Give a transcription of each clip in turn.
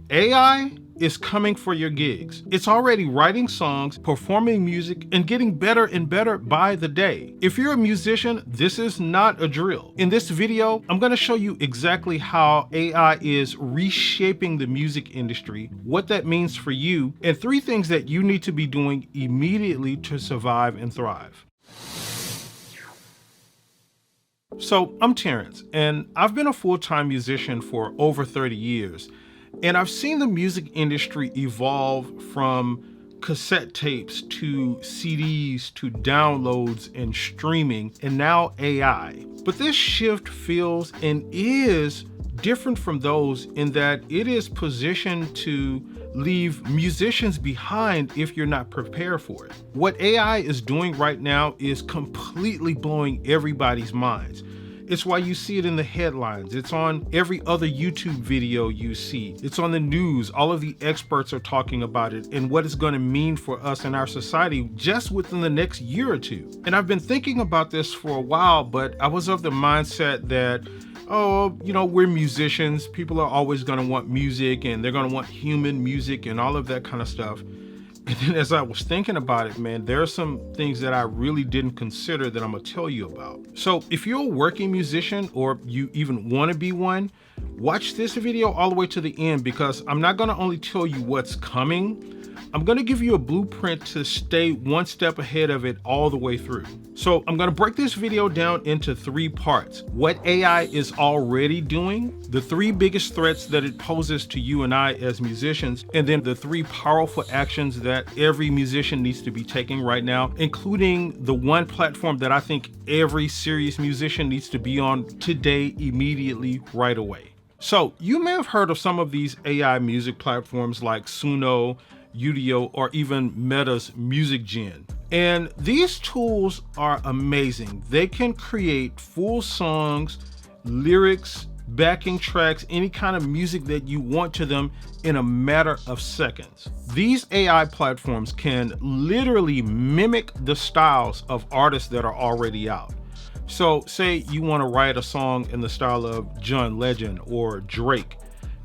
AI is coming for your gigs. It's already writing songs, performing music, and getting better and better by the day. If you're a musician, this is not a drill. In this video, I'm going to show you exactly how AI is reshaping the music industry, what that means for you, and 3 things that you need to be doing immediately to survive and thrive. So I'm Terrence, and I've been a full-time musician for over 30 years. And I've seen the music industry evolve from cassette tapes to CDs to downloads and streaming, and now AI. But this shift feels and is different from those in that it is positioned to leave musicians behind if you're not prepared for it. What AI is doing right now is completely blowing everybody's minds. It's why you see it in the headlines. It's on every other YouTube video you see. It's on the news. All of the experts are talking about it and what it's going to mean for us and our society just within the next year or two. And I've been thinking about this for a while, but I was of the mindset that, we're musicians. People are always going to want music and they're going to want human music and all of that kind of stuff. And then as I was thinking about it, man, there are some things that I really didn't consider that I'm gonna tell you about. So if you're a working musician or you even wanna be one, watch this video all the way to the end because I'm not gonna only tell you what's coming, I'm gonna give you a blueprint to stay one step ahead of it all the way through. So I'm gonna break this video down into 3 parts. What AI is already doing, the 3 biggest threats that it poses to you and I as musicians, and then the 3 powerful actions that every musician needs to be taking right now, including the one platform that I think every serious musician needs to be on today, immediately, right away. So you may have heard of some of these AI music platforms like Suno, Udio, or even Meta's Music Gen. And these tools are amazing. They can create full songs, lyrics, backing tracks, any kind of music that you want to them in a matter of seconds. These AI platforms can literally mimic the styles of artists that are already out. So say you want to write a song in the style of John Legend or Drake.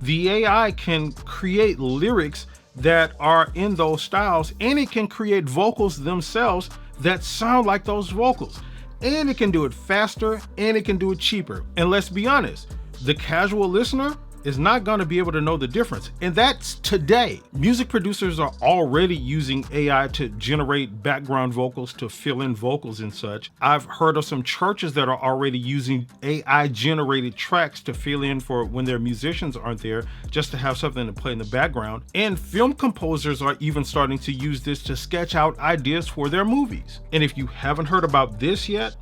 The AI can create lyrics that are in those styles, and it can create vocals themselves that sound like those vocals. And it can do it faster and it can do it cheaper. And let's be honest, the casual listener is not going to be able to know the difference. And that's today. Music producers are already using AI to generate background vocals, to fill in vocals and such. I've heard of some churches that are already using AI generated tracks to fill in for when their musicians aren't there, just to have something to play in the background. And film composers are even starting to use this to sketch out ideas for their movies. And if you haven't heard about this yet,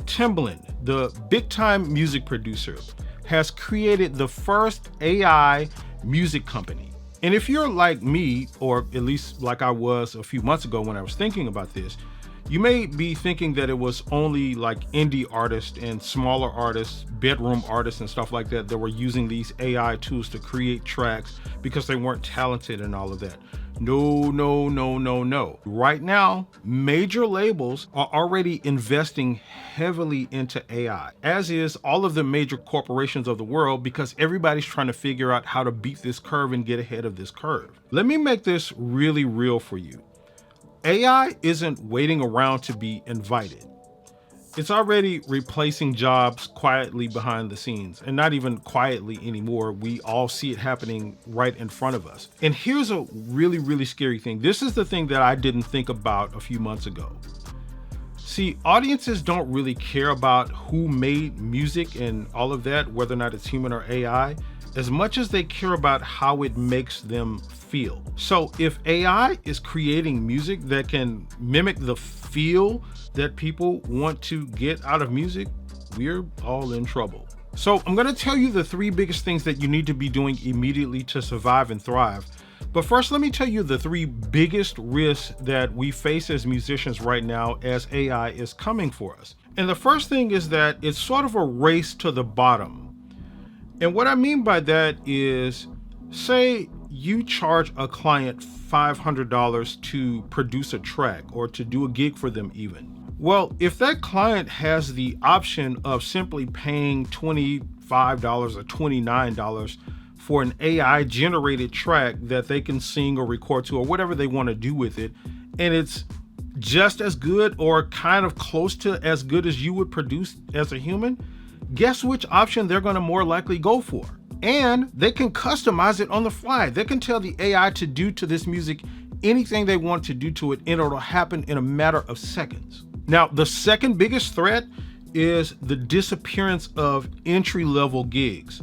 Timbaland, the big time music producer, has created the first AI music company. And if you're like me, or at least like I was a few months ago when I was thinking about this, you may be thinking that it was only like indie artists and smaller artists, bedroom artists and stuff like that that were using these AI tools to create tracks because they weren't talented and all of that. No. Right now, major labels are already investing heavily into AI, as is all of the major corporations of the world, because everybody's trying to figure out how to beat this curve and get ahead of this curve. Let me make this really real for you. AI isn't waiting around to be invited. It's already replacing jobs quietly behind the scenes, and not even quietly anymore. We all see it happening right in front of us. And here's a really scary thing. This is the thing that I didn't think about a few months ago. See, audiences don't really care about who made music and all of that, whether or not it's human or AI, as much as they care about how it makes them feel. So if AI is creating music that can mimic the feel that people want to get out of music, we're all in trouble. So I'm gonna tell you the 3 biggest things that you need to be doing immediately to survive and thrive. But first, let me tell you the 3 biggest risks that we face as musicians right now as AI is coming for us. And the first thing is that it's sort of a race to the bottom. And what I mean by that is, say you charge a client $500 to produce a track or to do a gig for them even. Well, if that client has the option of simply paying $25 or $29 for an AI generated track that they can sing or record to or whatever they want to do with it, and it's just as good or kind of close to as good as you would produce as a human, guess which option they're going to more likely go for? And they can customize it on the fly. They can tell the AI to do to this music anything they want to do to it, and it'll happen in a matter of seconds. Now, the second biggest threat is the disappearance of entry-level gigs.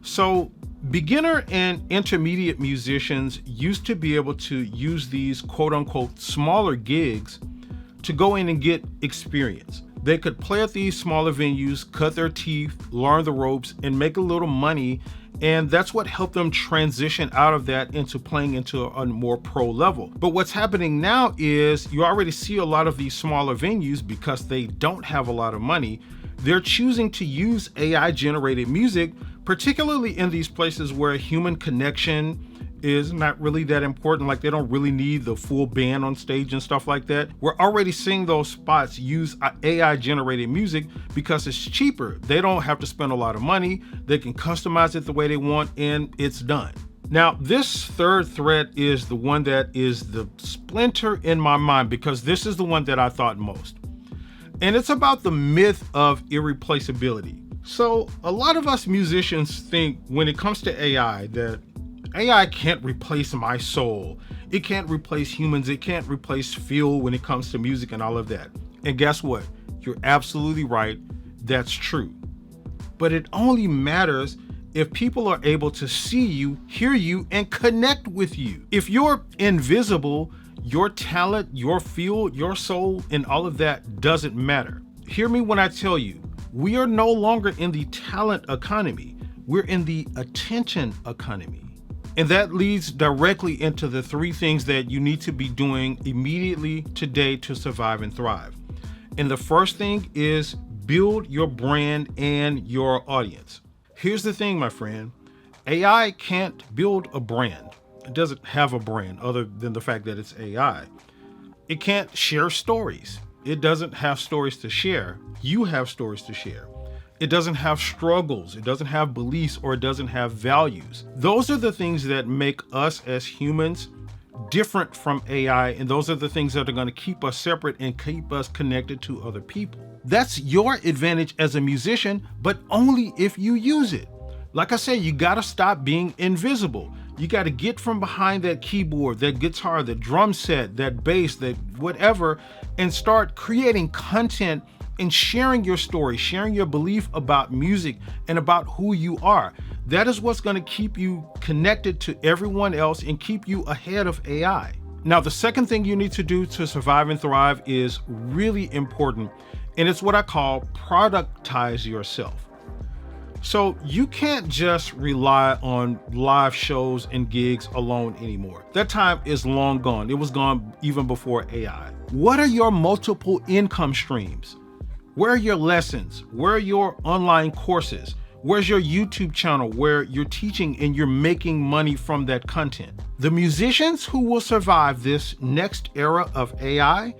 So beginner and intermediate musicians used to be able to use these quote unquote smaller gigs to go in and get experience. They could play at these smaller venues, cut their teeth, learn the ropes, and make a little money. And that's what helped them transition out of that into playing into a more pro level. But what's happening now is you already see a lot of these smaller venues, because they don't have a lot of money, they're choosing to use AI generated music, particularly in these places where human connection is not really that important. Like, they don't really need the full band on stage and stuff like that. We're already seeing those spots use AI generated music because it's cheaper. They don't have to spend a lot of money. They can customize it the way they want, and it's done. Now, this third threat is the one that is the splinter in my mind, because this is the one that I thought most. And it's about the myth of irreplaceability. So a lot of us musicians think when it comes to AI that AI can't replace my soul. It can't replace humans. It can't replace feel when it comes to music and all of that. And guess what? You're absolutely right. That's true. But it only matters if people are able to see you, hear you, and connect with you. If you're invisible, your talent, your feel, your soul, and all of that doesn't matter. Hear me when I tell you, we are no longer in the talent economy. We're in the attention economy. And that leads directly into the three things that you need to be doing immediately today to survive and thrive. And the first thing is build your brand and your audience. Here's the thing, my friend. AI can't build a brand. It doesn't have a brand other than the fact that it's AI. It can't share stories. It doesn't have stories to share. You have stories to share. It doesn't have struggles. It doesn't have beliefs, or it doesn't have values. Those are the things that make us as humans different from AI. And those are the things that are going to keep us separate and keep us connected to other people. That's your advantage as a musician, but only if you use it. Like I say, you got to stop being invisible. You got to get from behind that keyboard, that guitar, that drum set, that bass, that whatever, and start creating content and sharing your story, sharing your belief about music and about who you are. That is what's going to keep you connected to everyone else and keep you ahead of AI. Now, the second thing you need to do to survive and thrive is really important, and it's what I call productize yourself. So you can't just rely on live shows and gigs alone anymore. That time is long gone. It was gone even before AI. What are your multiple income streams? Where are your lessons? Where are your online courses? Where's your YouTube channel where you're teaching and you're making money from that content? The musicians who will survive this next era of AI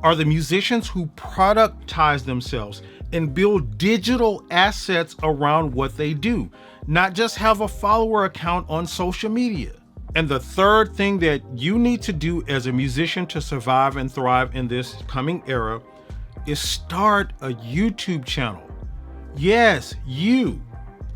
are the musicians who productize themselves and build digital assets around what they do, not just have a follower account on social media. And the third thing that you need to do as a musician to survive and thrive in this coming era is start a YouTube channel. Yes, you.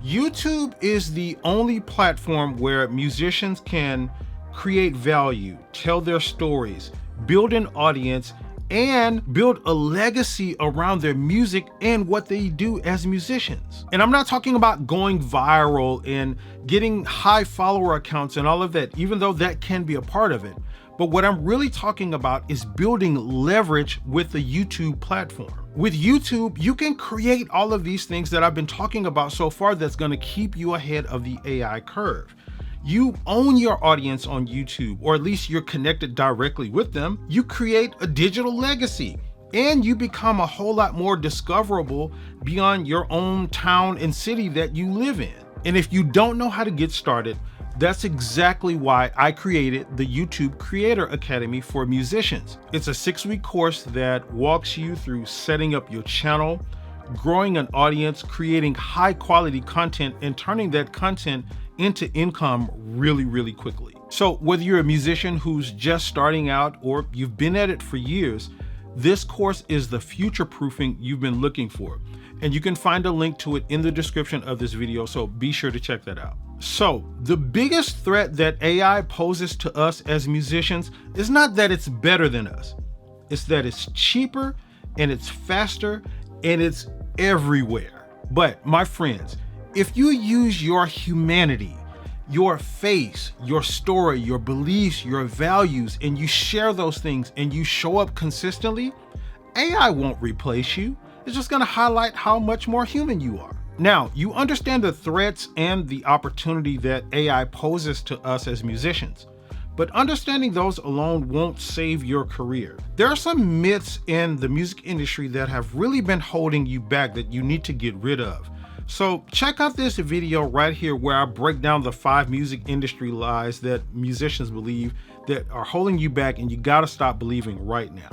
YouTube is the only platform where musicians can create value, tell their stories, build an audience, and build a legacy around their music and what they do as musicians. And I'm not talking about going viral and getting high follower accounts and all of that, even though that can be a part of it. But what I'm really talking about is building leverage with the YouTube platform. With YouTube, you can create all of these things that I've been talking about so far that's going to keep you ahead of the AI curve. You own your audience on YouTube, or at least you're connected directly with them. You create a digital legacy, and you become a whole lot more discoverable beyond your own town and city that you live in. And if you don't know how to get started, that's exactly why I created the YouTube Creator Academy for musicians. It's a 6-week course that walks you through setting up your channel, growing an audience, creating high quality content, and turning that content into income really, really quickly. So whether you're a musician who's just starting out or you've been at it for years, this course is the future proofing you've been looking for. And you can find a link to it in the description of this video, so be sure to check that out. So the biggest threat that AI poses to us as musicians is not that it's better than us. It's that it's cheaper and it's faster and it's everywhere. But my friends, if you use your humanity, your face, your story, your beliefs, your values, and you share those things and you show up consistently, AI won't replace you. It's just gonna highlight how much more human you are. Now, you understand the threats and the opportunity that AI poses to us as musicians, but understanding those alone won't save your career. There are some myths in the music industry that have really been holding you back that you need to get rid of. So check out this video right here where I break down the 5 music industry lies that musicians believe that are holding you back and you gotta stop believing right now.